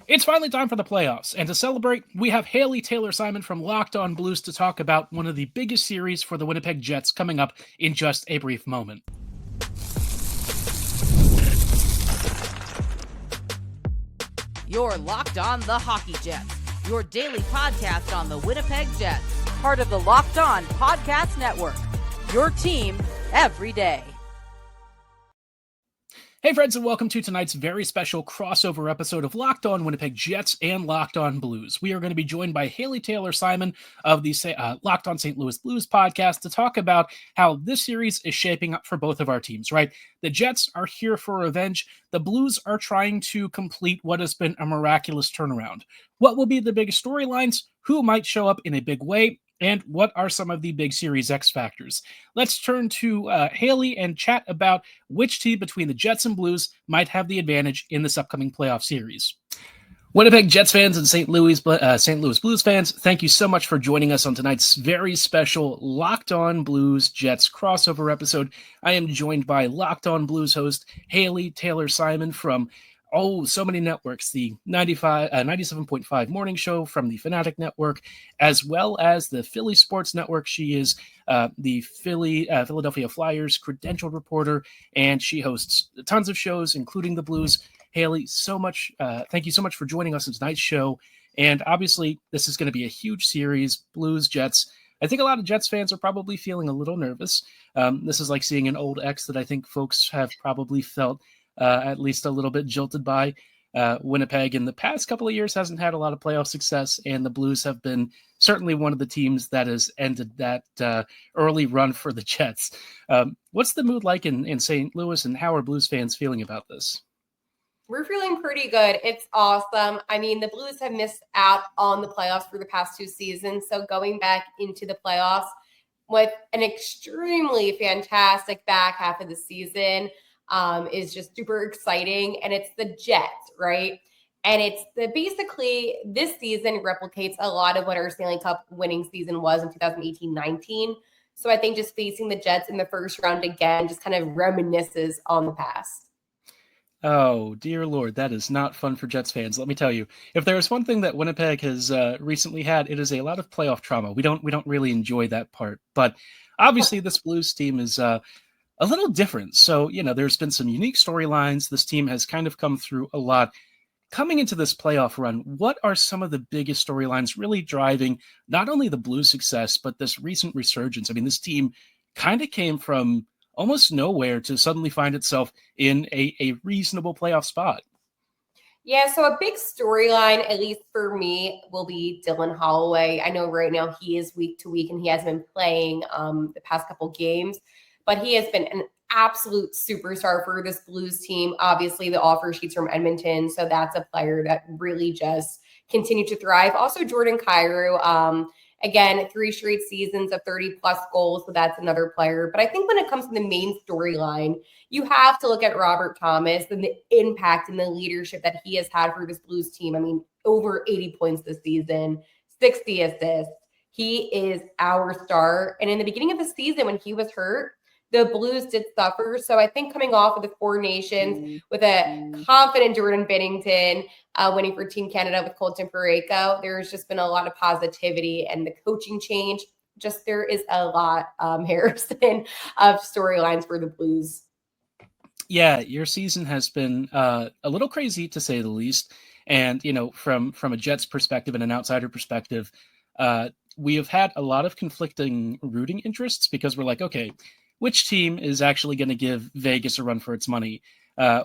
It's finally time for the playoffs, and to celebrate, we have Hailey Taylor Simon from Locked On Blues to talk about one of the biggest series for the Winnipeg Jets coming up in just a brief moment. You're Locked On the Hockey Jets, your daily podcast on the Winnipeg Jets, part of the Locked On Podcast Network, your team every day. Hey friends, and welcome to tonight's very special crossover episode of Locked On Winnipeg Jets and Locked On Blues. We are going to be joined by Hailey Taylor Simon of the Locked On St. Louis Blues podcast to talk about how this series is shaping up for both of our teams, right? The Jets are here for revenge. The Blues are trying to complete what has been a miraculous turnaround. What will be the biggest storylines? Who might show up in a big way? And what are some of the big series X factors? Let's turn to Hailey and chat about which team between the Jets and Blues might have the advantage in this upcoming playoff series. Winnipeg Jets fans and St. Louis Blues fans, thank you so much for joining us on tonight's very special Locked On Blues Jets crossover episode. I am joined by Locked On Blues host Hailey Taylor Simon from so many networks, the 97.5 morning show from the Fanatic Network, as well as the Philly Sports Network. She is the Philadelphia Flyers credentialed reporter, and she hosts tons of shows, including the Blues. Hailey, thank you so much for joining us in tonight's show. And obviously, this is going to be a huge series, Blues, Jets. I think a lot of Jets fans are probably feeling a little nervous. This is like seeing an old ex that I think folks have probably felt at least a little bit jilted by. Winnipeg in the past couple of years hasn't had a lot of playoff success, and the Blues have been certainly one of the teams that has ended that early run for the Jets. What's the mood like in St. Louis, and how are Blues fans feeling about this? We're feeling pretty good. It's awesome. I mean, the Blues have missed out on the playoffs for the past two seasons, so going back into the playoffs with an extremely fantastic back half of the season is just super exciting. And it's the Jets, right? And it's basically this season replicates a lot of what our Stanley Cup winning season was in 2018-19. So I think just facing the Jets in the first round again just kind of reminisces on the past. Oh, dear Lord, that is not fun for Jets fans. Let me tell you, if there is one thing that Winnipeg has recently had, it is a lot of playoff trauma. We don't really enjoy that part. But obviously this Blues team is a little different. So, there's been some unique storylines. This team has kind of come through a lot. Coming into this playoff run, what are some of the biggest storylines really driving not only the Blues' success, but this recent resurgence? I mean, this team kind of came from almost nowhere to suddenly find itself in a reasonable playoff spot. Yeah, so a big storyline, at least for me, will be Dylan Holloway. I know right now he is week to week and he hasn't been playing the past couple games, but he has been an absolute superstar for this Blues team. Obviously, the offer sheets from Edmonton, so that's a player that really just continued to thrive. Also, Jordan Kyrou, again, 3 straight seasons of 30-plus goals, so that's another player. But I think when it comes to the main storyline, you have to look at Robert Thomas and the impact and the leadership that he has had for this Blues team. I mean, over 80 points this season, 60 assists. He is our star. And in the beginning of the season, when he was hurt, the Blues did suffer. So I think coming off of the Four Nations with a confident Jordan Binnington winning for Team Canada with Colton Parayko, there's just been a lot of positivity and the coaching change. Just there is a lot, Harrison, of storylines for the Blues. Yeah, your season has been a little crazy to say the least. And, from a Jets perspective and an outsider perspective, we have had a lot of conflicting rooting interests because we're like, okay, which team is actually going to give Vegas a run for its money?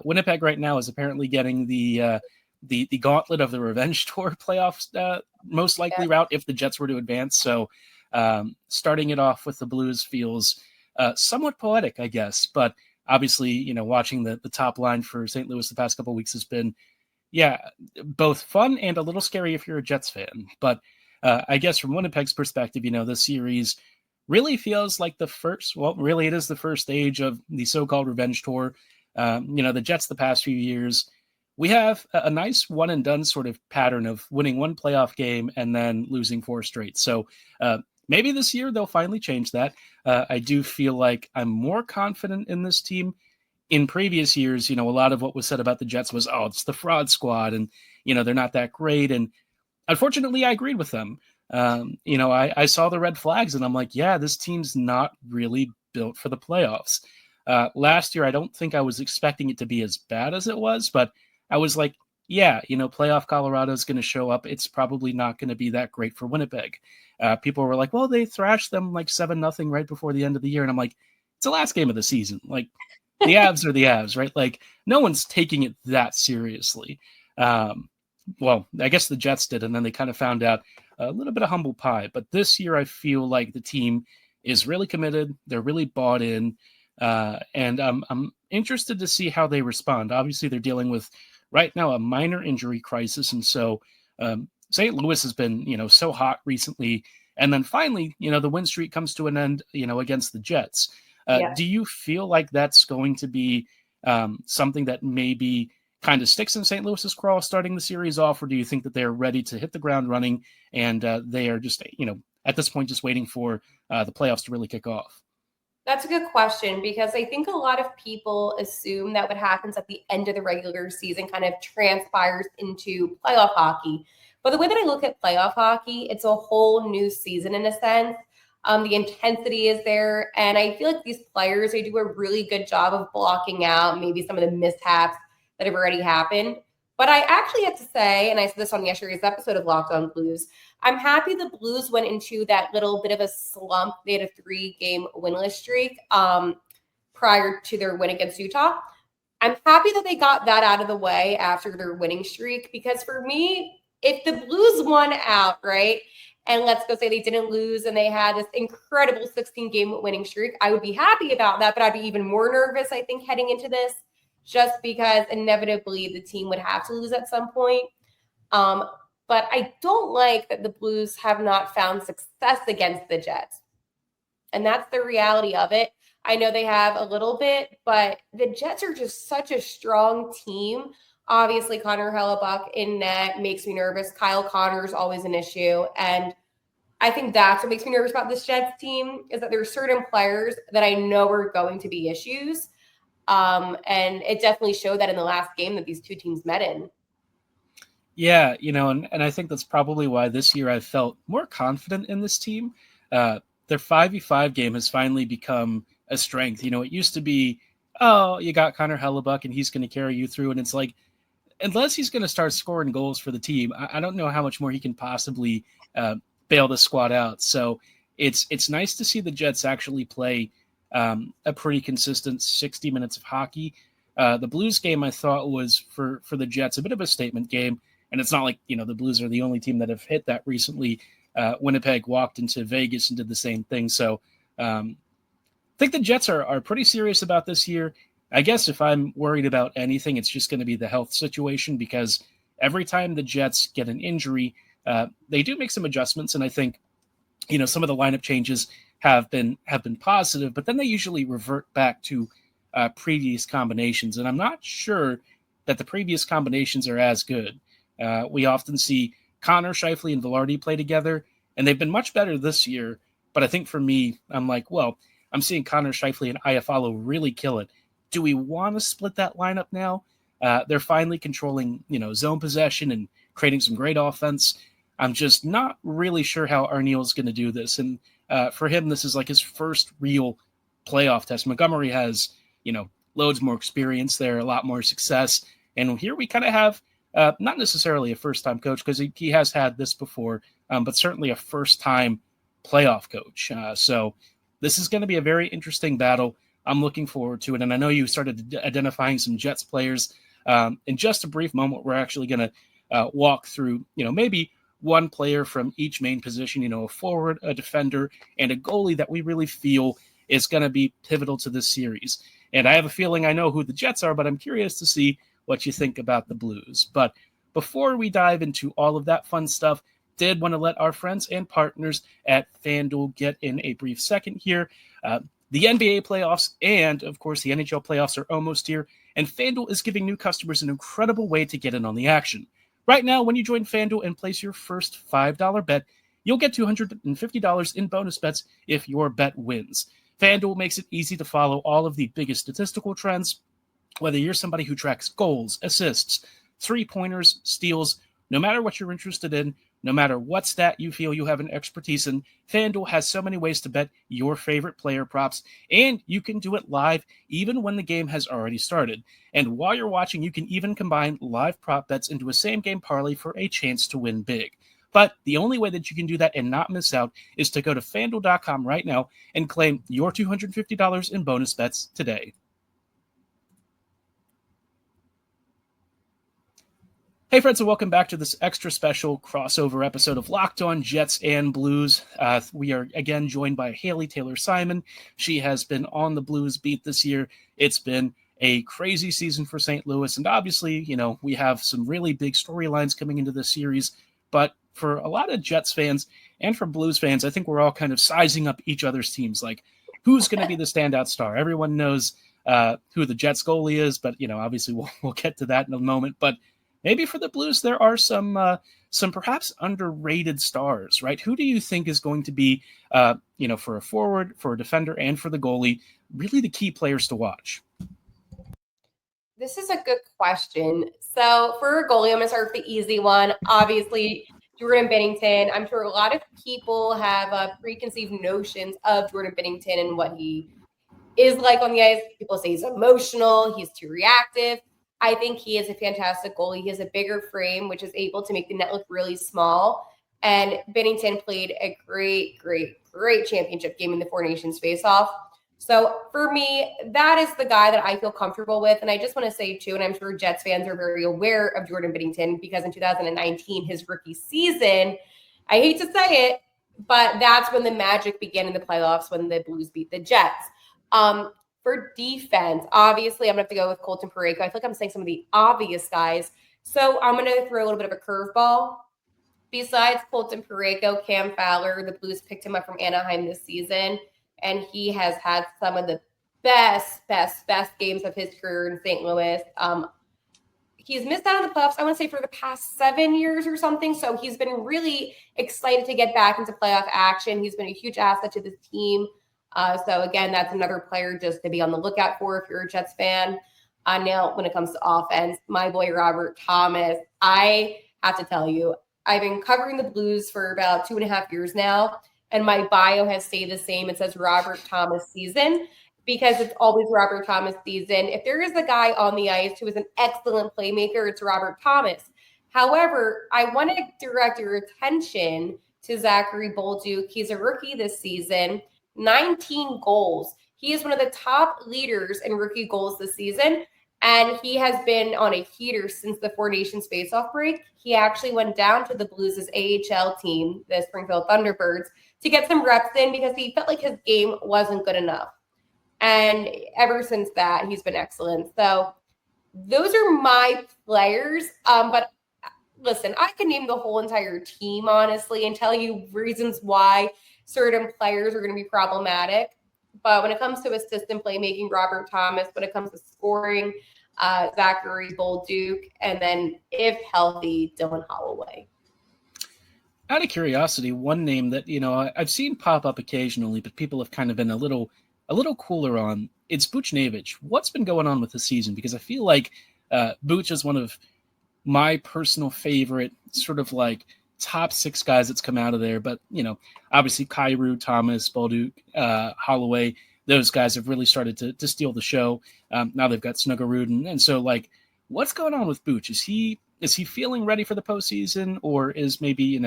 Winnipeg right now is apparently getting the gauntlet of the Revenge Tour playoffs most likely route if the Jets were to advance. So starting it off with the Blues feels somewhat poetic, I guess. But obviously, watching the top line for St. Louis the past couple of weeks has been, both fun and a little scary if you're a Jets fan. But I guess from Winnipeg's perspective, this series really feels like it is the first stage of the so-called revenge tour. The Jets the past few years, we have a nice one and done sort of pattern of winning one playoff game and then losing 4 straight. So maybe this year they'll finally change that. I do feel like I'm more confident in this team in previous years, a lot of what was said about the Jets was, oh, it's the fraud squad and, they're not that great. And unfortunately, I agreed with them. I saw the red flags and I'm like, yeah, this team's not really built for the playoffs. Last year, I don't think I was expecting it to be as bad as it was, but I was like, yeah, playoff Colorado is going to show up. It's probably not going to be that great for Winnipeg. People were like, well, they thrashed them like 7-0 right before the end of the year. And I'm like, it's the last game of the season. Like, the Avs are the Avs, right? Like, no one's taking it that seriously. Well, I guess the Jets did, and then they kind of found out a little bit of humble pie. But this year, I feel like the team is really committed. They're really bought in. And I'm interested to see how they respond. Obviously, they're dealing with right now a minor injury crisis. And so St. Louis has been, so hot recently. And then finally, the win streak comes to an end, against the Jets. Do you feel like that's going to be something that maybe kind of sticks in St. Louis's craw starting the series off, or do you think that they're ready to hit the ground running and they are just, at this point, just waiting for the playoffs to really kick off? That's a good question, because I think a lot of people assume that what happens at the end of the regular season kind of transpires into playoff hockey. But the way that I look at playoff hockey, it's a whole new season in a sense. The intensity is there. And I feel like these players, they do a really good job of blocking out maybe some of the mishaps that have already happened. But I actually have to say, and I said this on yesterday's episode of Locked On Blues, I'm happy the Blues went into that little bit of a slump. They had a 3-game winless streak prior to their win against Utah. I'm happy that they got that out of the way after their winning streak, because for me, if the Blues won out, right, and let's go say they didn't lose and they had this incredible 16-game winning streak, I would be happy about that, but I'd be even more nervous, I think, heading into this, just because inevitably the team would have to lose at some point. But I don't like that the Blues have not found success against the Jets. And that's the reality of it. I know they have a little bit, but the Jets are just such a strong team. Obviously, Connor Hellebuck in net makes me nervous. Kyle Connor is always an issue. And I think that's what makes me nervous about this Jets team, is that there are certain players that I know are going to be issues. And it definitely showed that in the last game that these two teams met in. Yeah, and I think that's probably why this year I felt more confident in this team. Their 5v5 game has finally become a strength. It used to be, oh, you got Connor Hellebuck and he's going to carry you through. And it's like, unless he's going to start scoring goals for the team, I don't know how much more he can possibly bail the squad out. So it's nice to see the Jets actually play a pretty consistent 60 minutes of hockey. The Blues game, I thought, was for the Jets a bit of a statement game. And it's not like, the Blues are the only team that have hit that recently. Winnipeg walked into Vegas and did the same thing. So I think the Jets are pretty serious about this year. I guess if I'm worried about anything, it's just going to be the health situation, because every time the Jets get an injury, they do make some adjustments. And I think, some of the lineup changes have been positive, but then they usually revert back to previous combinations. And I'm not sure that the previous combinations are as good. We often see Connor, Scheifele, and Velarde play together, and they've been much better this year. But I think for me, I'm like, well, I'm seeing Connor, Scheifele, and Iafallo really kill it. Do we want to split that lineup now? They're finally controlling, zone possession and creating some great offense. I'm just not really sure how Arneal's going to do this. And for him, this is like his first real playoff test. Montgomery has, loads more experience there, a lot more success. And here we kind of have not necessarily a first-time coach, because he has had this before, but certainly a first-time playoff coach. So this is going to be a very interesting battle. I'm looking forward to it. And I know you started identifying some Jets players. In just a brief moment, we're actually going to walk through, maybe one player from each main position, a forward, a defender, and a goalie that we really feel is going to be pivotal to this series. And I have a feeling I know who the Jets are, but I'm curious to see what you think about the Blues. But before we dive into all of that fun stuff, did want to let our friends and partners at FanDuel get in a brief second here. The NBA playoffs and, of course, the NHL playoffs are almost here, and FanDuel is giving new customers an incredible way to get in on the action. Right now, when you join FanDuel and place your first $5 bet, you'll get $250 in bonus bets if your bet wins. FanDuel makes it easy to follow all of the biggest statistical trends, Whether you're somebody who tracks goals, assists, three-pointers, steals, no matter what you're interested in, no matter what stat you feel you have an expertise in, FanDuel has so many ways to bet your favorite player props, and you can do it live even when the game has already started. And while you're watching, you can even combine live prop bets into a same-game parlay for a chance to win big. But the only way that you can do that and not miss out is to go to FanDuel.com right now and claim your $250 in bonus bets today. Hey friends, and welcome back to this extra special crossover episode of Locked On Jets and Blues. We are again joined by Hailey Taylor Simon. She has been on the Blues beat this year. It's been a crazy season for St. Louis, and obviously, we have some really big storylines coming into this series. But for a lot of Jets fans and for Blues fans, I think we're all kind of sizing up each other's teams. Like, who's going to be the standout star? Everyone knows who the Jets goalie is, but obviously we'll get to that in a moment. But maybe for the Blues, there are some perhaps underrated stars, right? Who do you think is going to be, for a forward, for a defender, and for the goalie, really the key players to watch? This is a good question. So for a goalie, I'm going to start with the easy one. Obviously, Jordan Binnington. I'm sure a lot of people have preconceived notions of Jordan Binnington and what he is like on the ice. People say he's emotional, he's too reactive. I think he is a fantastic goalie. He has a bigger frame, which is able to make the net look really small. And Binnington played a great championship game in the Four Nations face-off. So for me, that is the guy that I feel comfortable with. And I just want to say too, and I'm sure Jets fans are very aware of Jordan Binnington because in 2019, his rookie season, I hate to say it, but that's when the magic began in the playoffs when the Blues beat the Jets. For defense, obviously, I'm going to have to go with Colton Parayko. I feel like I'm saying some of the obvious guys. So I'm going to throw a little bit of a curveball. Besides Colton Parayko, Cam Fowler, the Blues picked him up from Anaheim this season, and he has had some of the best games of his career in St. Louis. He's missed out on the playoffs, I want to say, for the past 7 years or something. So he's been really excited to get back into playoff action. He's been a huge asset to this team. So again, that's another player just to be on the lookout for if you're a Jets fan. Now, when it comes to offense, my boy Robert Thomas, I have to tell you, I've been covering the Blues for about 2.5 years now, and my bio has stayed the same. It says Robert Thomas season because it's always Robert Thomas season. If there is a guy on the ice who is an excellent playmaker, it's Robert Thomas. However, I want to direct your attention to Zachary Bolduc. He's a rookie this season. 19 goals. He is one of the top leaders in rookie goals this season, and he has been on a heater since the Four Nations face-off break. He actually went down to the Blues' AHL team, the Springfield Thunderbirds, to get some reps in because he felt like his game wasn't good enough. And ever since that, he's been excellent. So those are my players. But listen, I can name the whole entire team, honestly, and tell you reasons why certain players are going to be problematic. But when it comes to assistant playmaking, Robert Thomas. When it comes to scoring, Zachary Bolduc. And then, if healthy, Dylan Holloway. Out of curiosity, one name that, I've seen pop up occasionally, but people have kind of been a little cooler on, it's Buchnevich. What's been going on with the season? Because I feel like Buch is one of my personal favorite sort of like top 6 guys that's come out of there. But, obviously Kyrou, Thomas, Bolduc, Holloway, those guys have really started to steal the show. Now they've got Snuggerud. And so, like, what's going on with Buch? Is he feeling ready for the postseason, or is maybe,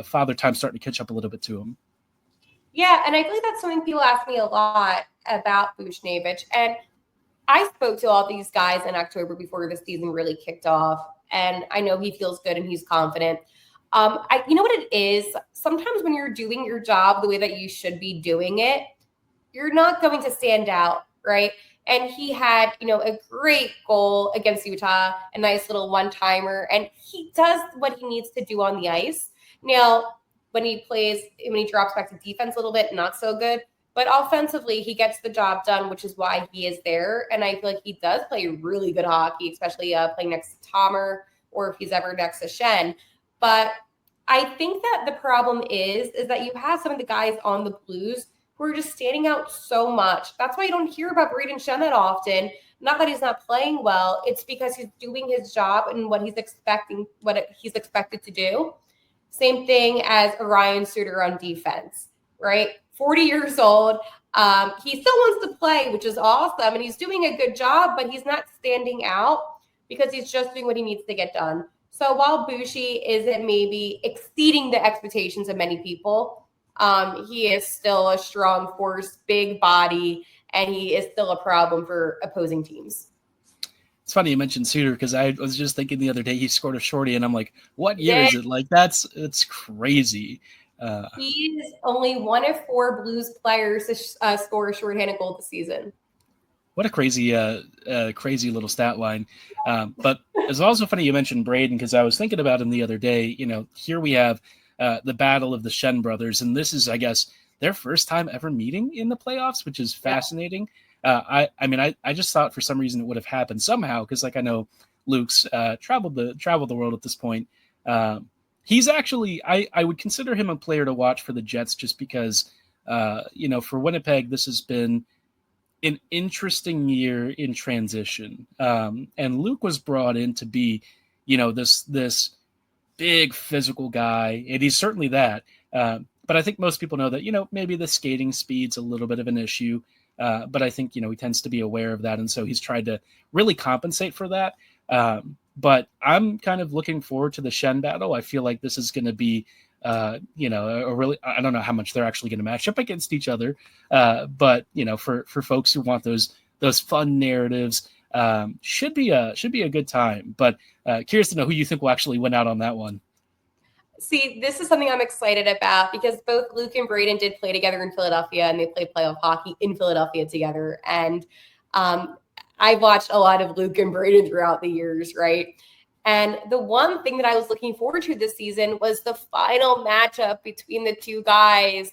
Father Time starting to catch up a little bit to him? Yeah, and I feel like that's something people ask me a lot about Buchnevich. And I spoke to all these guys in October before the season really kicked off. And I know he feels good and he's confident. You know what it is? Sometimes when you're doing your job the way that you should be doing it, you're not going to stand out, right? And he had, a great goal against Utah, a nice little one-timer, and he does what he needs to do on the ice. Now, when he drops back to defense a little bit, not so good. But offensively, he gets the job done, which is why he is there. And I feel like he does play really good hockey, especially playing next to Tomer or if he's ever next to Shen. But I think that the problem is that you have some of the guys on the Blues who are just standing out so much. That's why you don't hear about Braden Shen that often. not that he's not playing well, it's because he's doing his job and what he's expected to do. Same thing as Orion Suter on defense, right? 40 years old. He still wants to play, which is awesome. And he's doing a good job, but he's not standing out because he's just doing what he needs to get done. So while Bushi isn't maybe exceeding the expectations of many people, he is still a strong force, big body, and he is still a problem for opposing teams. It's funny you mentioned Suter because I was just thinking the other day he scored a shorty, and I'm like, what year is it? Like, it's crazy. He is only one of 4 Blues players to score a shorthanded goal this season. What a crazy little stat line. But it's also funny you mentioned Braden because I was thinking about him the other day. Here we have the battle of the Shen brothers, and this is, I guess, their first time ever meeting in the playoffs, which is fascinating. I just thought for some reason it would have happened somehow because, like, I know Luke's traveled the world at this point. He's actually, I would consider him a player to watch for the Jets just because, for Winnipeg, this has been an interesting year in transition. And Luke was brought in to be, this big physical guy, and he's certainly that. But I think most people know that, maybe the skating speed's a little bit of an issue. But I think, he tends to be aware of that. And so he's tried to really compensate for that. But I'm kind of looking forward to the Shen battle. I feel like this is going to be, a really, I don't know how much they're actually going to match up against each other. But, for folks who want those fun narratives, should be a good time. But curious to know who you think will actually win out on that one. See, this is something I'm excited about because both Luke and Braden did play together in Philadelphia, and they played playoff hockey in Philadelphia together. And I've watched a lot of Luke and Braden throughout the years, right? And the one thing that I was looking forward to this season was the final matchup between the two guys.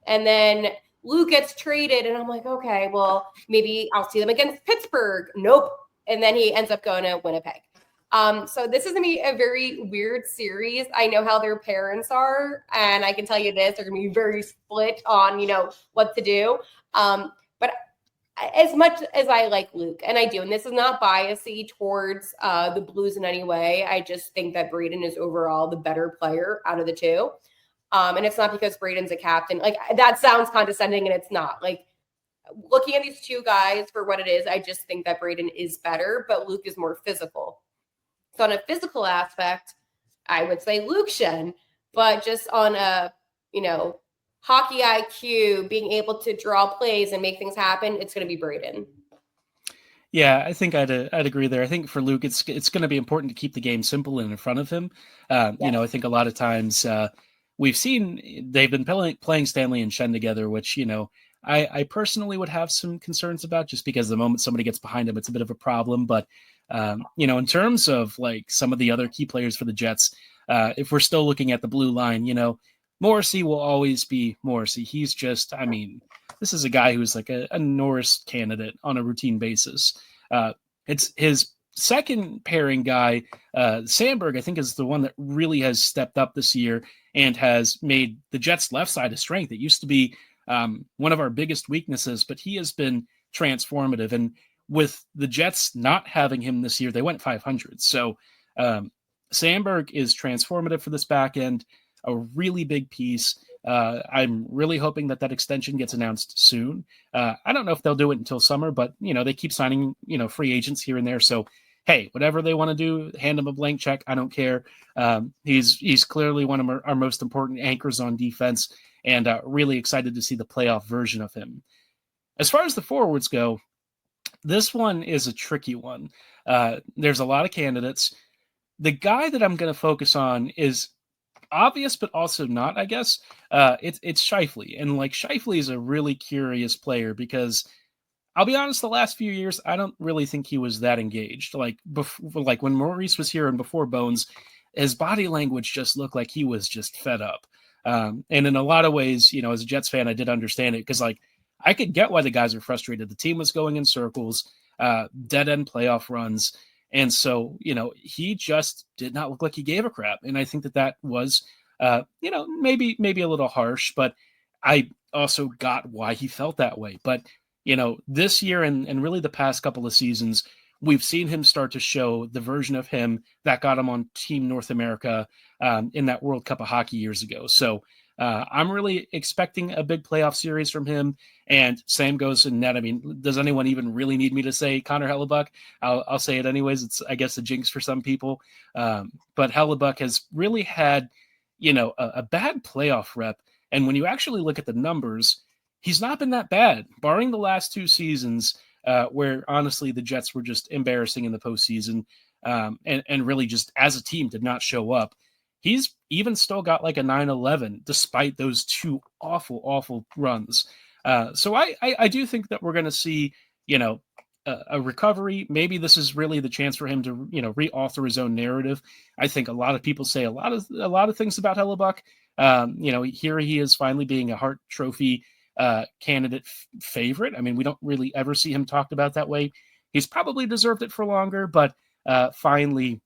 And then Luke gets traded, and I'm like, okay, well, maybe I'll see them against Pittsburgh. Nope. And then he ends up going to Winnipeg. So this is going to be a very weird series. I know how their parents are, and I can tell you this, they're going to be very split on, what to do. But as much as I like Luke, and I do, and this is not biasy towards the Blues in any way, I just think that Braden is overall the better player out of the two. And it's not because Braden's a captain. Like, that sounds condescending, and it's not. Like, looking at these two guys for what it is, I just think that Braden is better, but Luke is more physical. So on a physical aspect, I would say Luke Shen, but just on a, hockey IQ, being able to draw plays and make things happen, it's going to be Braden. Yeah, I think I'd agree there. I think for Luke, it's going to be important to keep the game simple and in front of him. Yes. I think a lot of times we've seen they've been playing Stanley and Shen together, which, I personally would have some concerns about just because the moment somebody gets behind him, it's a bit of a problem. But in terms of like some of the other key players for the Jets, if we're still looking at the blue line, Morrissey will always be Morrissey. He's just, this is a guy who's like a Norris candidate on a routine basis. It's his second pairing guy, Sandberg, I think is the one that really has stepped up this year and has made the Jets' left side a strength. It used to be one of our biggest weaknesses, but he has been transformative. And with the Jets not having him this year, they went 500. So Sandberg is transformative for this back end, a really big piece. I'm really hoping that extension gets announced soon. I don't know if they'll do it until summer, but, they keep signing, free agents here and there. So, hey, whatever they want to do, hand him a blank check. I don't care. He's clearly one of our most important anchors on defense, and really excited to see the playoff version of him. As far as the forwards go, this one is a tricky one. There's a lot of candidates. The guy that I'm going to focus on is obvious, but also not, I guess. It's Scheifele. And like Scheifele is a really curious player because I'll be honest, the last few years, I don't really think he was that engaged. Like when Maurice was here and before Bones, his body language just looked like he was just fed up. And in a lot of ways, as a Jets fan, I did understand it because like I could get why the guys are frustrated. The team was going in circles, dead end playoff runs. And so, he just did not look like he gave a crap. And I think that was, maybe a little harsh, but I also got why he felt that way. But, this year and really the past couple of seasons, we've seen him start to show the version of him that got him on Team North America in that World Cup of Hockey years ago. So I'm really expecting a big playoff series from him. And same goes in net. I mean, does anyone even really need me to say Connor Hellebuck? I'll say it anyways. It's, I guess, a jinx for some people. But Hellebuck has really had, a bad playoff rep. And when you actually look at the numbers, he's not been that bad, barring the last two seasons where, honestly, the Jets were just embarrassing in the postseason and really just as a team did not show up. He's even still got like a 9-11 despite those two awful runs. So I do think that we're going to see, a recovery. Maybe this is really the chance for him to, reauthor his own narrative. I think a lot of people say a lot of things about Hellebuck. Here he is finally being a Hart Trophy candidate favorite. I mean, we don't really ever see him talked about that way. He's probably deserved it for longer, but finally,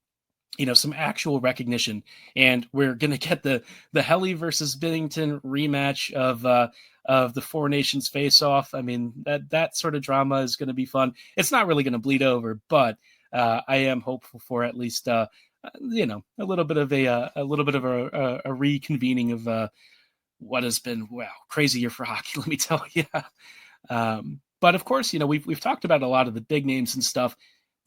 some actual recognition. And we're going to get the Helly versus Bennington rematch of the Four Nations face-off. I mean, that sort of drama is going to be fun. It's not really going to bleed over, but I am hopeful for at least a little bit of a reconvening of what has been, crazy year for hockey, let me tell you. But of course, we've talked about a lot of the big names and stuff.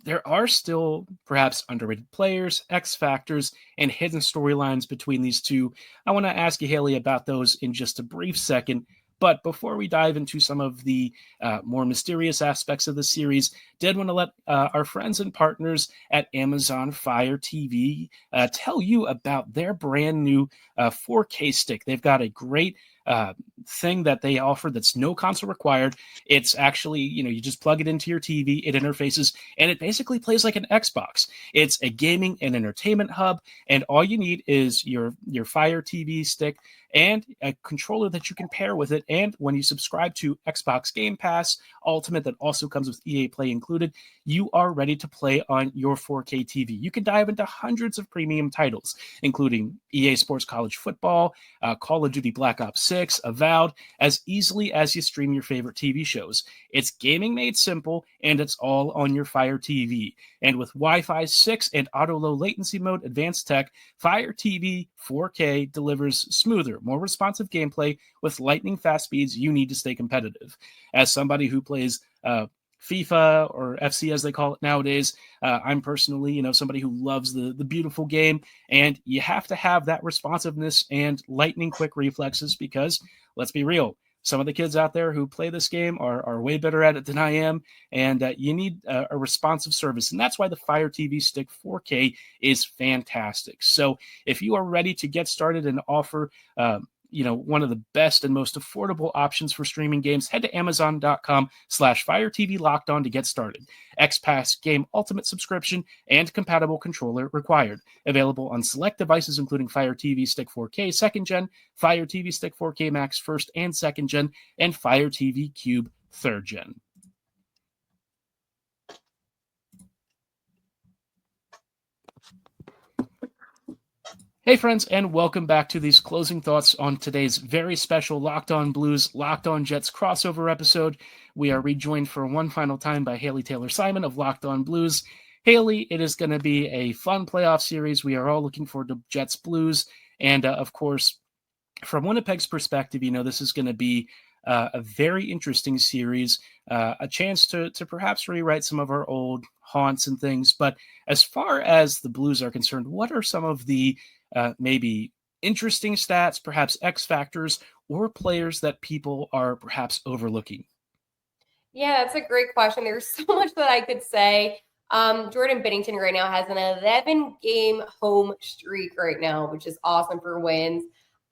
There are still perhaps underrated players, X factors, and hidden storylines between these two. I want to ask you, Hailey, about those in just a brief second. But before we dive into some of the more mysterious aspects of the series, did want to let our friends and partners at Amazon Fire TV tell you about their brand new 4K stick. They've got a great thing that they offer that's no console required. It's actually, you just plug it into your TV, it interfaces, and it basically plays like an Xbox. It's a gaming and entertainment hub, and all you need is your Fire TV stick and a controller that you can pair with it. And when you subscribe to Xbox Game Pass Ultimate, that also comes with EA Play included, you are ready to play on your 4K TV. You can dive into hundreds of premium titles, including EA Sports College Football, Call of Duty Black Ops 6, Avowed, as easily as you stream your favorite TV shows. It's gaming made simple, and it's all on your Fire TV. And with Wi-Fi 6 and auto low latency mode advanced tech, Fire TV 4K delivers smoother, more responsive gameplay with lightning fast speeds you need to stay competitive. As somebody who plays FIFA or FC as they call it nowadays, I'm personally, somebody who loves the beautiful game, and you have to have that responsiveness and lightning quick reflexes because, let's be real, some of the kids out there who play this game are way better at it than I am, and you need a responsive service, and that's why the Fire TV Stick 4K is fantastic. So if you are ready to get started and offer one of the best and most affordable options for streaming games, head to Amazon.com/Fire TV Locked On to get started. XPass Game Ultimate subscription and compatible controller required. Available on select devices including Fire TV Stick 4K 2nd Gen, Fire TV Stick 4K Max 1st and 2nd Gen, and Fire TV Cube 3rd Gen. Hey friends, and welcome back to these closing thoughts on today's very special Locked On Blues, Locked On Jets crossover episode. We are rejoined for one final time by Hailey Taylor Simon of Locked On Blues. Hailey, it is going to be a fun playoff series. We are all looking forward to Jets Blues. And of course, from Winnipeg's perspective, this is going to be a very interesting series, a chance to perhaps rewrite some of our old haunts and things. But as far as the Blues are concerned, what are some of the maybe interesting stats, perhaps X factors, or players that people are perhaps overlooking? Yeah, that's a great question. There's so much that I could say. Jordan Binnington right now has an 11-game home streak right now, which is awesome for wins.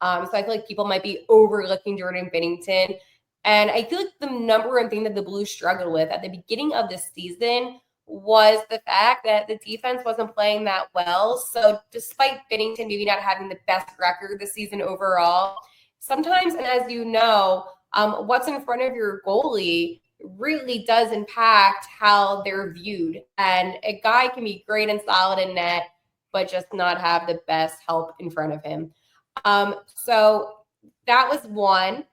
So I feel like people might be overlooking Jordan Binnington. And I feel like the number one thing that the Blues struggled with at the beginning of this season was the fact that the defense wasn't playing that well. So despite Binnington maybe not having the best record this season overall, sometimes, and as you know, what's in front of your goalie really does impact how they're viewed. And a guy can be great and solid in net, but just not have the best help in front of him. So that was one.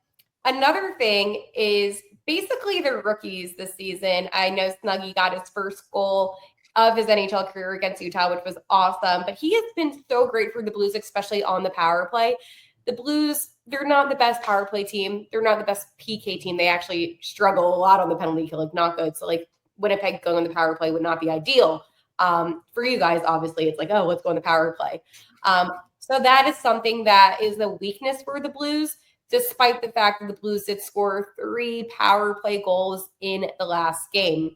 Another thing is basically they're rookies this season. I know Snuggie got his first goal of his NHL career against Utah, which was awesome. But he has been so great for the Blues, especially on the power play. The Blues, they're not the best power play team. They're not the best PK team. They actually struggle a lot on the penalty kill, like not good. So like Winnipeg going on the power play would not be ideal. For you guys, obviously, it's like, oh, let's go on the power play. So that is something that is the weakness for the Blues, despite the fact that the Blues did score 3 power play goals in the last game.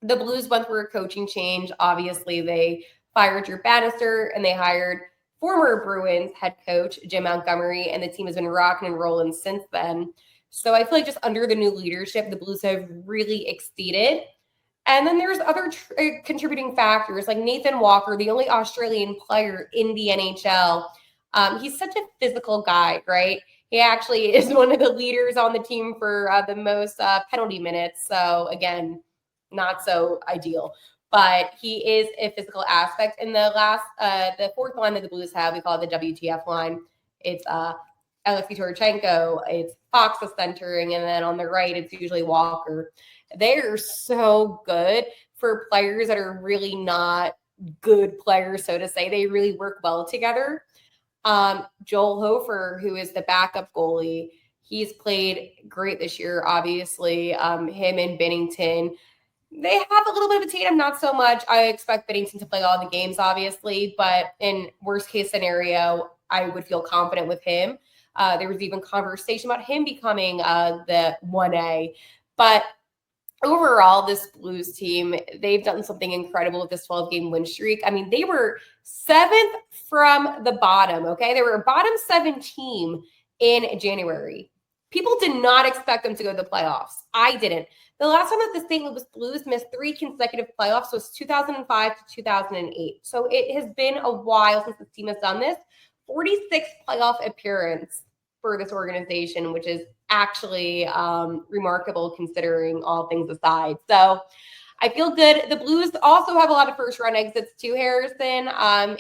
The Blues went through a coaching change. Obviously, they fired Drew Bannister and they hired former Bruins head coach Jim Montgomery, and the team has been rocking and rolling since then. So I feel like just under the new leadership, the Blues have really exceeded. And then there's other contributing factors like Nathan Walker, the only Australian player in the NHL. He's such a physical guy, right? He actually is one of the leaders on the team for the most penalty minutes. So again, not so ideal, but he is a physical aspect. In the fourth line that the Blues have, we call it the WTF line. It's Alexei Torchenko, it's Fox is centering, and then on the right, it's usually Walker. They are so good for players that are really not good players, so to say. They really work well together. Joel Hofer, who is the backup goalie, he's played great this year, obviously. Him and Binnington, they have a little bit of a Tatum, not so much. I expect Binnington to play all the games, obviously, but in worst case scenario, I would feel confident with him. There was even conversation about him becoming the 1A. But overall, this Blues team, they've done something incredible with this 12-game win streak. I mean, they were 7th from the bottom, okay? They were a bottom 7 team in January. People did not expect them to go to the playoffs. I didn't. The last time that the St. Louis Blues missed 3 consecutive playoffs was 2005 to 2008. So it has been a while since the team has done this. 46th playoff appearance for this organization, which is actually remarkable considering all things aside. So I feel good. The Blues also have a lot of first-round exits too, Harrison.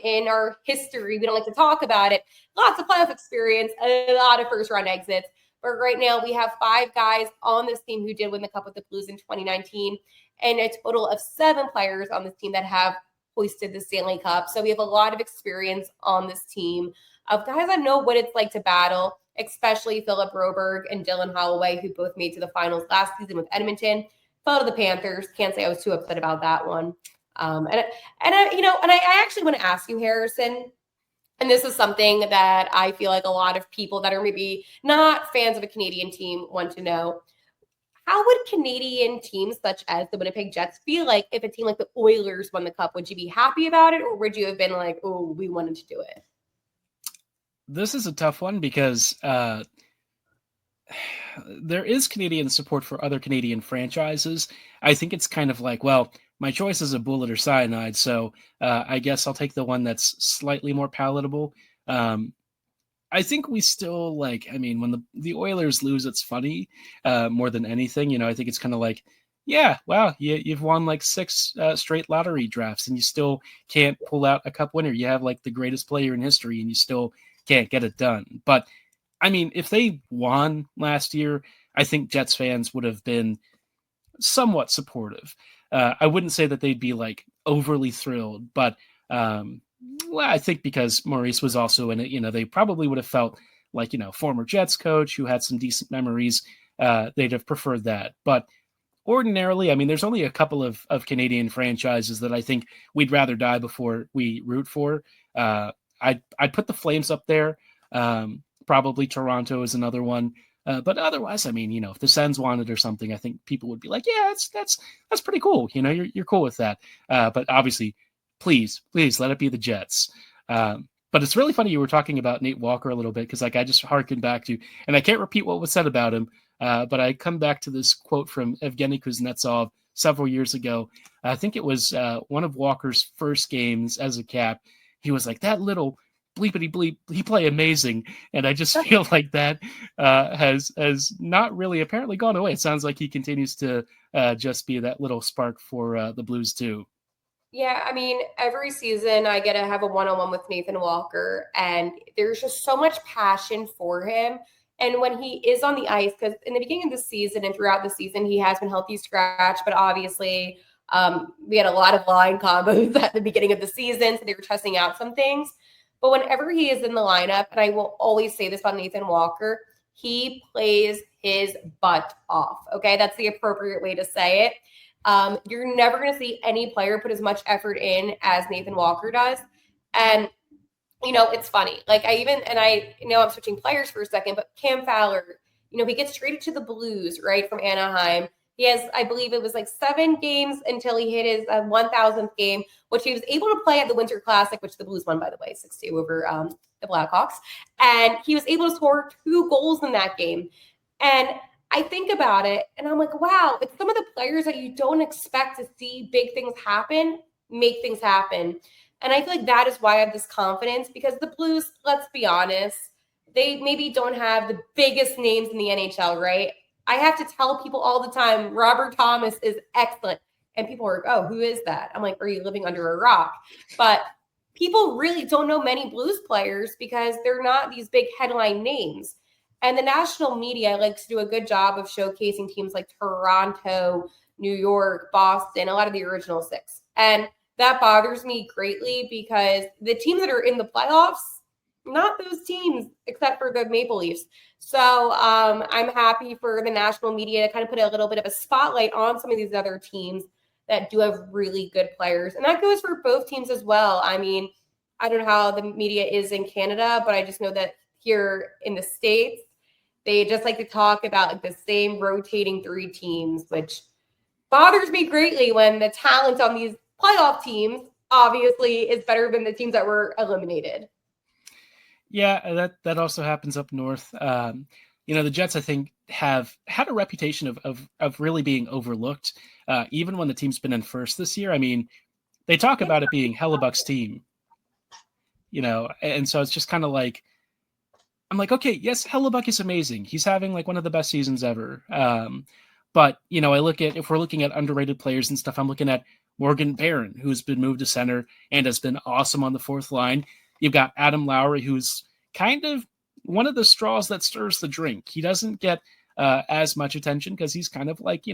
In our history, we don't like to talk about it. Lots of playoff experience, a lot of first-round exits. But right now, we have 5 guys on this team who did win the Cup with the Blues in 2019, and a total of 7 players on this team that have hoisted the Stanley Cup. So we have a lot of experience on this team of guys that know what it's like to battle, especially Philip Broberg and Dylan Holloway, who both made to the finals last season with Edmonton. Fell to the Panthers. Can't say I was too upset about that one. I actually want to ask you, Harrison, and this is something that I feel like a lot of people that are maybe not fans of a Canadian team want to know. How would Canadian teams such as the Winnipeg Jets feel like if a team like the Oilers won the Cup? Would you be happy about it, or would you have been like, oh, we wanted to do it? This is a tough one because there is Canadian support for other Canadian franchises. I think it's kind of like, well, my choice is a bullet or cyanide, so I guess I'll take the one that's slightly more palatable. I think we still when the Oilers lose, it's funny more than anything. I think it's kind of like, yeah, wow, you've won like 6 straight lottery drafts and you still can't pull out a cup winner. You have like the greatest player in history and you still can't get it done. But I mean, if they won last year, I think Jets fans would have been somewhat supportive. I wouldn't say that they'd be like overly thrilled, but I think because Maurice was also in it, they probably would have felt like, former Jets coach who had some decent memories. They'd have preferred that. But ordinarily, I mean, there's only a couple of Canadian franchises that I think we'd rather die before we root for. I'd put the Flames up there. Probably Toronto is another one. But otherwise, I mean, if the Sens wanted or something, I think people would be like, yeah, that's pretty cool. You're cool with that. But obviously, please let it be the Jets. But it's really funny you were talking about Nate Walker a little bit because I just harkened back to, and I can't repeat what was said about him, but I come back to this quote from Evgeny Kuznetsov several years ago. I think it was one of Walker's first games as a Cap. He was like, that little bleepity bleep, he play amazing. And I just feel like that has not really apparently gone away. It sounds like he continues to just be that little spark for the Blues too. Yeah, I mean, every season I get to have a one-on-one with Nathan Walker, and there's just so much passion for him. And when he is on the ice, because in the beginning of the season and throughout the season, he has been healthy scratch, but obviously we had a lot of line combos at the beginning of the season, so they were testing out some things. But whenever he is in the lineup, and I will always say this about Nathan Walker, he plays his butt off. Okay, that's the appropriate way to say it. You're never going to see any player put as much effort in as Nathan Walker does. And, it's funny. Like I know I'm switching players for a second, but Cam Fowler, he gets traded to the Blues, right, from Anaheim. He has, I believe it was like 7 games until he hit his 1,000th game, which he was able to play at the Winter Classic, which the Blues won, by the way, 6-2 over the Blackhawks. And he was able to score 2 goals in that game. And I think about it, and I'm like, wow, it's some of the players that you don't expect to see big things happen, make things happen. And I feel like that is why I have this confidence, because the Blues, let's be honest, they maybe don't have the biggest names in the NHL, right? I have to tell people all the time, Robert Thomas is excellent. And people are like, oh, who is that? I'm like, are you living under a rock? But people really don't know many Blues players because they're not these big headline names. And the national media likes to do a good job of showcasing teams like Toronto, New York, Boston, a lot of the original 6. And that bothers me greatly because the teams that are in the playoffs, not those teams, except for the Maple Leafs. So I'm happy for the national media to kind of put a little bit of a spotlight on some of these other teams that do have really good players. And that goes for both teams as well. I mean, I don't know how the media is in Canada, but I just know that here in the States, they just like to talk about like the same rotating 3 teams, which bothers me greatly when the talent on these playoff teams obviously is better than the teams that were eliminated. Yeah, that also happens up north. The Jets, I think, have had a reputation of really being overlooked, even when the team's been in first this year. I mean, they talk about it being Hellebuck's team, and so it's just kind of like, I'm like, okay, yes, Hellebuck is amazing. He's having like one of the best seasons ever. But if we're looking at underrated players and stuff, I'm looking at Morgan Barron, who's been moved to center and has been awesome on the 4th line. You've got Adam Lowry, who's kind of one of the straws that stirs the drink. He doesn't get as much attention because he's kind of like,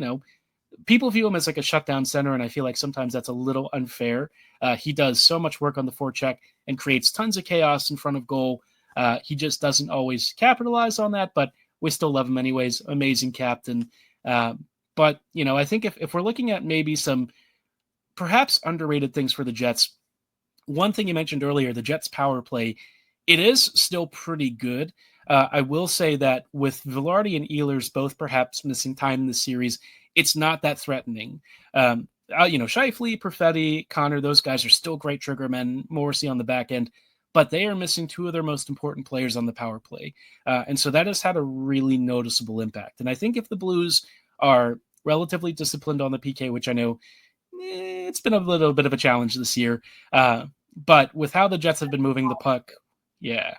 people view him as like a shutdown center, and I feel like sometimes that's a little unfair. He does so much work on the forecheck and creates tons of chaos in front of goal. He just doesn't always capitalize on that, but we still love him anyways. Amazing captain. But, I think if we're looking at maybe some perhaps underrated things for the Jets, one thing you mentioned earlier, the Jets power play, it is still pretty good. I will say that with Velarde and Ehlers both perhaps missing time in the series, it's not that threatening. Scheifele, Perfetti, Connor, those guys are still great triggermen, Morrissey on the back end, but they are missing 2 of their most important players on the power play. And so that has had a really noticeable impact. And I think if the Blues are relatively disciplined on the PK, which I know it's been a little bit of a challenge this year, but with how the Jets have been moving the puck, it's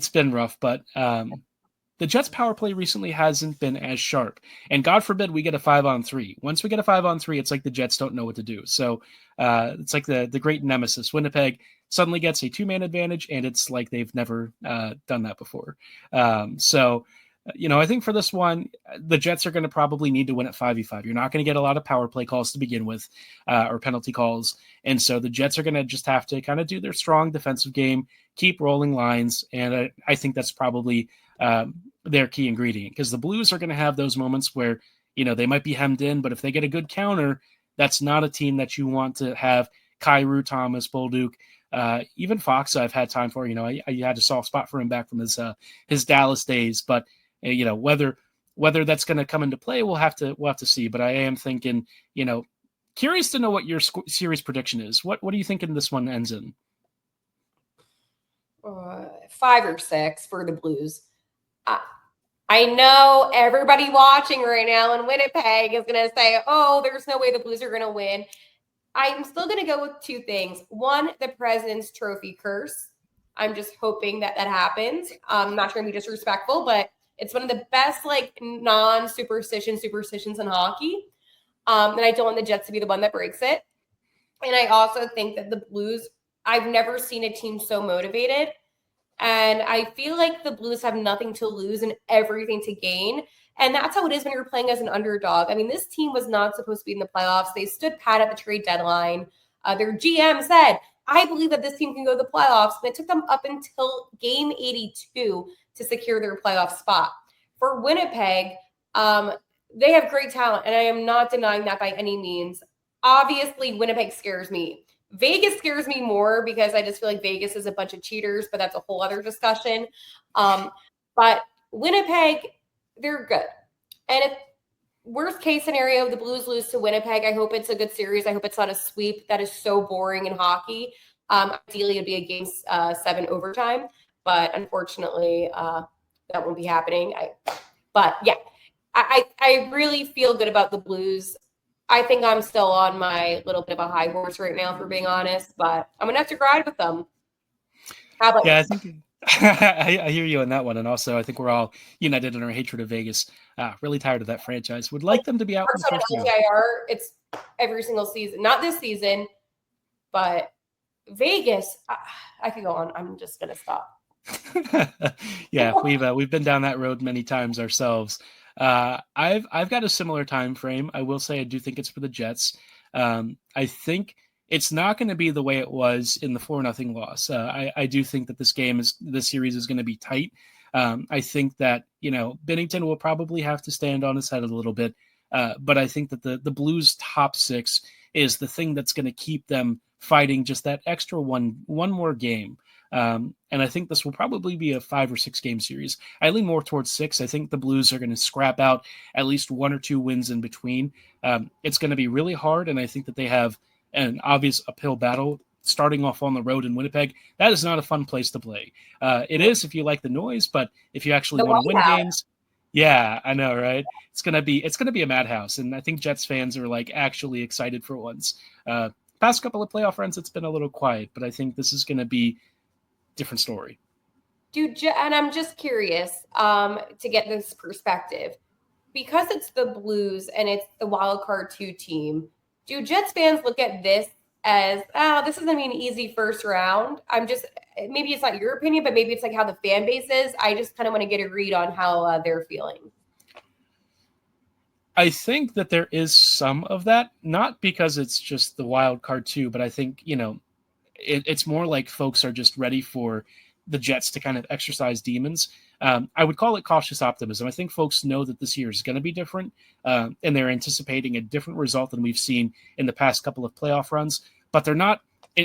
been rough, but the Jets power play recently hasn't been as sharp, and God forbid we get a 5-on-3. Once we get a 5-on-3, it's like the Jets don't know what to do. So it's like the great nemesis. Winnipeg suddenly gets a 2-man advantage, and it's like they've never done that before. I think for this one, the Jets are going to probably need to win at 5v5. You're not going to get a lot of power play calls to begin with, or penalty calls. And so the Jets are going to just have to kind of do their strong defensive game, keep rolling lines. And I think that's probably their key ingredient, because the Blues are going to have those moments where, they might be hemmed in, but if they get a good counter, that's not a team that you want to have Kyrou, Thomas, Bolduc, even Fox I've had time for. I had a soft spot for him back from his Dallas days, but whether that's going to come into play, we'll have to see. But I am thinking, curious to know what your series prediction is. What do you think this one ends in? 5 or 6 for the Blues. I know everybody watching right now in Winnipeg is going to say, oh, there's no way the Blues are going to win. I'm still going to go with 2 things. One, the President's Trophy curse. I'm just hoping that happens. I'm not trying to be disrespectful, but it's one of the best non-superstitions in hockey. And I don't want the Jets to be the one that breaks it. And I also think that the Blues, I've never seen a team so motivated. And I feel like the Blues have nothing to lose and everything to gain. And that's how it is when you're playing as an underdog. I mean, this team was not supposed to be in the playoffs. They stood pat at the trade deadline. Their GM said, I believe that this team can go to the playoffs. And it took them up until game 82 to secure their playoff spot. For Winnipeg, they have great talent, and I am not denying that by any means. Obviously, Winnipeg scares me. Vegas scares me more because I just feel like Vegas is a bunch of cheaters, but that's a whole other discussion. But Winnipeg, they're good. And if worst case scenario, the Blues lose to Winnipeg, I hope it's a good series. I hope it's not a sweep. That is so boring in hockey. Ideally, it'd be a game 7 overtime, but unfortunately, that won't be happening. But yeah, I really feel good about the Blues. I think I'm still on my little bit of a high horse right now, for being honest, but I'm going to have to ride with them. How about you? I think I hear you on that one. And also, I think we're all united in our hatred of Vegas. Really tired of that franchise. Would like them to be out in the first round. It's every single season. Not this season, but Vegas, I could go on. I'm just going to stop. Yeah, we've been down that road many times ourselves. I've got a similar time frame. I will say I do think it's for the Jets. I think it's not going to be the way it was in the 4-0 loss. I do think that this series is going to be tight. I think that Binnington will probably have to stand on his head a little bit, but I think that the Blues' top 6 is the thing that's going to keep them fighting just that extra one more game. And I think this will probably be a 5 or 6 game series. I lean more towards 6. I think the Blues are going to scrap out at least 1 or 2 wins in between. It's going to be really hard, and I think that they have an obvious uphill battle starting off on the road in Winnipeg. That is not a fun place to play. It is if you like the noise, but if you actually want to win games, yeah, I know, right? It's gonna be a madhouse, and I think Jets fans are actually excited for once. Past couple of playoff runs, it's been a little quiet, but I think this is going to be different story. Dude, and I'm just curious to get this perspective. Because it's the Blues and it's the wild card 2 team, do Jets fans look at this as, this is going to be an easy first round? Maybe it's not your opinion, but maybe it's how the fan base is. I just kind of want to get a read on how they're feeling. I think that there is some of that, not because it's just the wild card 2, but I think, it's more like folks are just ready for the Jets to kind of exercise demons. I would call it cautious optimism. I think folks know that this year is going to be different, and they're anticipating a different result than we've seen in the past couple of playoff runs. But they're not,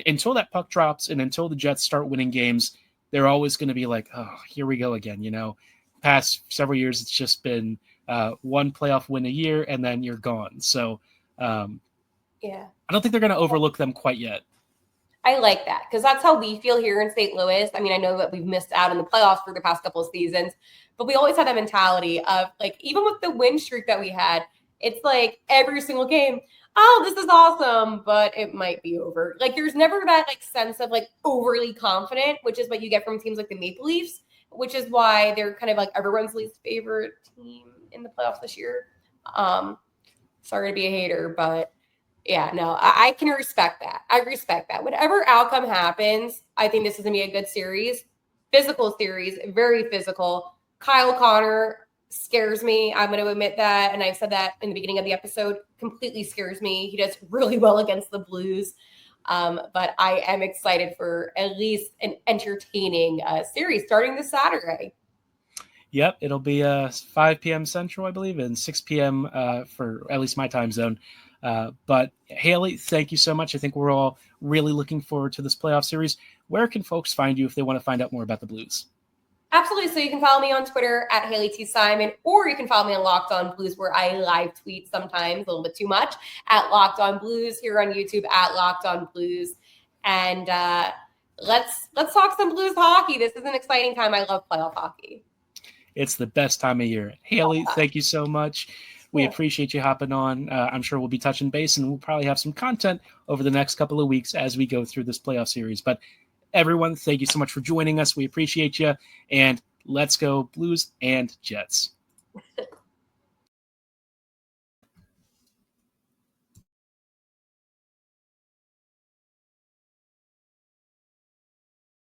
until that puck drops and until the Jets start winning games, they're always going to be like, oh, here we go again. Past several years, it's just been one playoff win a year, and then you're gone. So I don't think they're going to overlook them quite yet. I like that because that's how we feel here in St. Louis. I mean, I know that we've missed out on the playoffs for the past couple of seasons, but we always had that mentality of even with the win streak that we had, it's every single game, oh, this is awesome, but it might be over. There's never that sense of overly confident, which is what you get from teams like the Maple Leafs, which is why they're kind of everyone's least favorite team in the playoffs this year. Sorry to be a hater, but yeah, no, I can respect that. I respect that. Whatever outcome happens, I think this is going to be a good series. Physical series, very physical. Kyle Connor scares me. I'm going to admit that. And I've said that in the beginning of the episode. Completely scares me. He does really well against the Blues. But I am excited for at least an entertaining series starting this Saturday. Yep, it'll be 5 p.m. Central, I believe, and 6 p.m. For at least my time zone. But Hailey, thank you so much. I think we're all really looking forward to this playoff series. Where can folks find you if they want to find out more about the Blues? Absolutely. So you can follow me on Twitter at Hailey T. Simon, or you can follow me on Locked On Blues, where I live tweet sometimes a little bit too much at Locked On Blues, here on YouTube at Locked On Blues. And let's talk some Blues hockey. This is an exciting time. I love playoff hockey. It's the best time of year. Hailey, thank you so much. We appreciate you hopping on. I'm sure we'll be touching base, and we'll probably have some content over the next couple of weeks as we go through this playoff series. But everyone, thank you so much for joining us. We appreciate you, and let's go Blues and Jets.